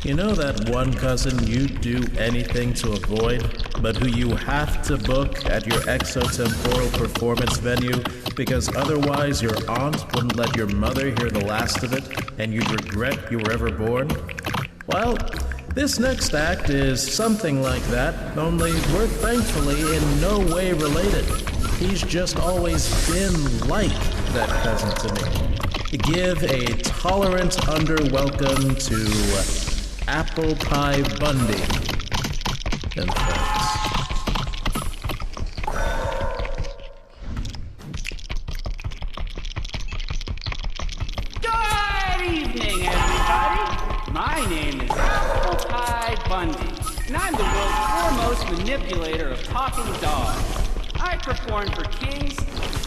You know that one cousin you'd do anything to avoid, but who you have to book at your exotemporal performance venue because otherwise your aunt wouldn't let your mother hear the last of it and you'd regret you were ever born? Well, this next act is something like that, only we're thankfully in no way related. He's just always been like that cousin to me. Give a tolerant underwelcome to Apple Pie Bundy and friends. Good evening, everybody. My name is Apple Pie Bundy, and I'm the world's foremost manipulator of talking dogs. I perform for kings,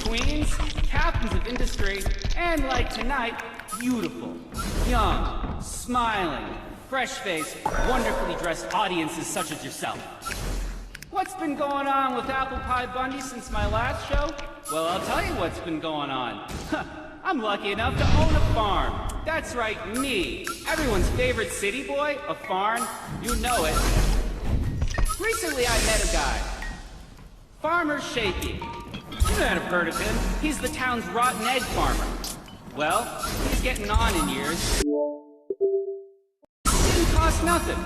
queens, captains of industry, and like tonight, beautiful, young, smiling, fresh-faced, wonderfully dressed audiences such as yourself. What's been going on with Apple Pie Bundy since my last show? Well, I'll tell you what's been going on. I'm lucky enough to own a farm. That's right, me. Everyone's favorite city boy, a farm. You know it. Recently I met a guy. Farmer Shaky. You might have heard of him. He's the town's rotten egg farmer. Well, he's getting on in years. Didn't cost nothing.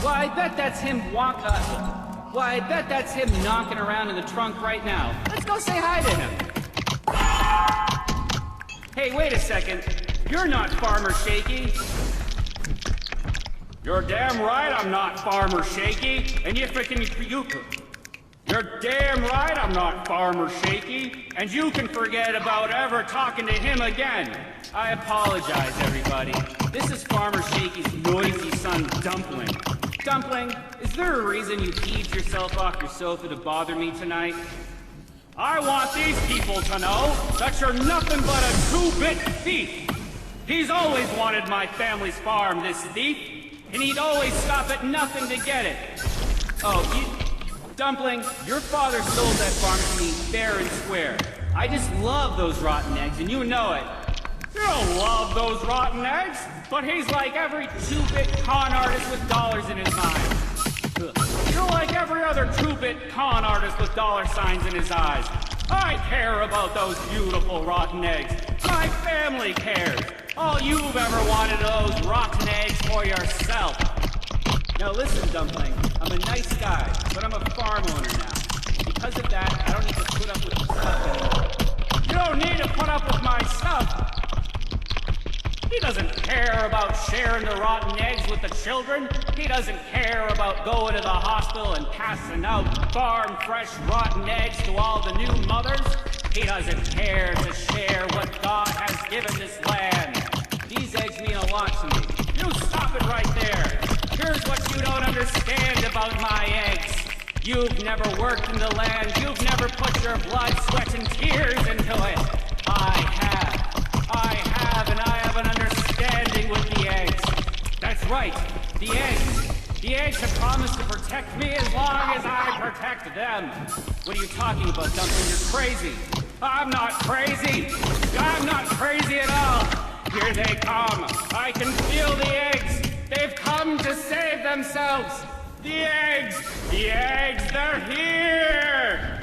Why, I bet that's him knocking around in the trunk right now. Let's go say hi to him. Hey, wait a second. You're not Farmer Shaky. You're damn right I'm not Farmer Shaky, and you You're damn right I'm not Farmer Shaky, and you can forget about ever talking to him again. I apologize, everybody. This is Farmer Shaky's noisy son, Dumpling. Dumpling, is there a reason you heaved yourself off your sofa to bother me tonight? I want these people to know that you're nothing but a two-bit thief. He's always wanted my family's farm, this thief, and he'd always stop at nothing to get it. Dumpling, your father sold that farm to me fair and square. I just love those rotten eggs, and you know it. You don't love those rotten eggs, but he's like every two-bit con artist with dollars in his mind. You're like every other two-bit con artist with dollar signs in his eyes. I care about those beautiful rotten eggs. My family cares. All you've ever wanted are those rotten eggs for yourself. Now listen, Dumpling, I'm a nice guy, but I'm a farm owner now. Because of that, I don't need to put up with your stuff anymore. You don't need to put up with my stuff! He doesn't care about sharing the rotten eggs with the children. He doesn't care about going to the hospital and passing out farm-fresh rotten eggs to all the new mothers. He doesn't care to share what God has given this land. These eggs mean a lot to me. You stop it right there. Here's what you don't understand about my eggs. You've never worked in the land. You've never put your blood, sweat, and tears into it. I have, and I have an understanding with the eggs. That's right, the eggs. The eggs have promised to protect me as long as I protect them. What are you talking about, Dumpling? You're crazy. I'm not crazy. I'm not crazy at all. Here they come. I can feel the eggs. They've come to save themselves! The eggs! The eggs, they're here!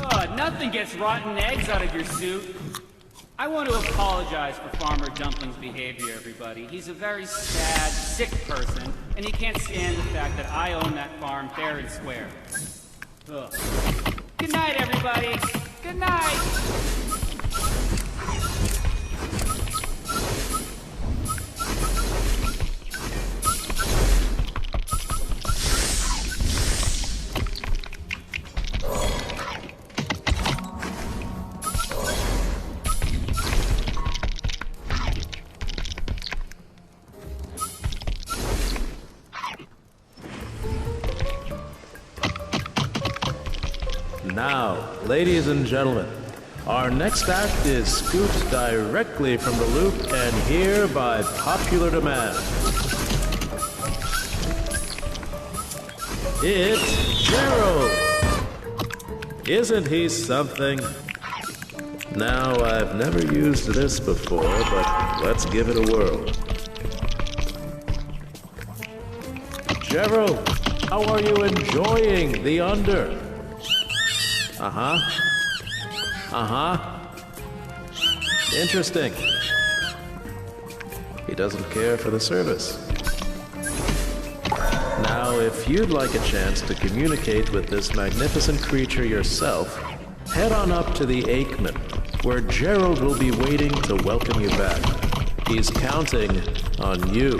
Oh, nothing gets rotten eggs out of your suit. I want to apologize for Farmer Dumpling's behavior, everybody. He's a very sad, sick person, and he can't stand the fact that I own that farm fair and square. Ugh. Good night, everybody! Good night! Now, ladies and gentlemen, our next act is scooped directly from the loop and here by popular demand. It's Gerald! Isn't he something? Now, I've never used this before, but let's give it a whirl. Gerald, how are you enjoying the under? Interesting. He doesn't care for the service. Now, if you'd like a chance to communicate with this magnificent creature yourself, head on up to the Aikman, where Gerald will be waiting to welcome you back. He's counting on you.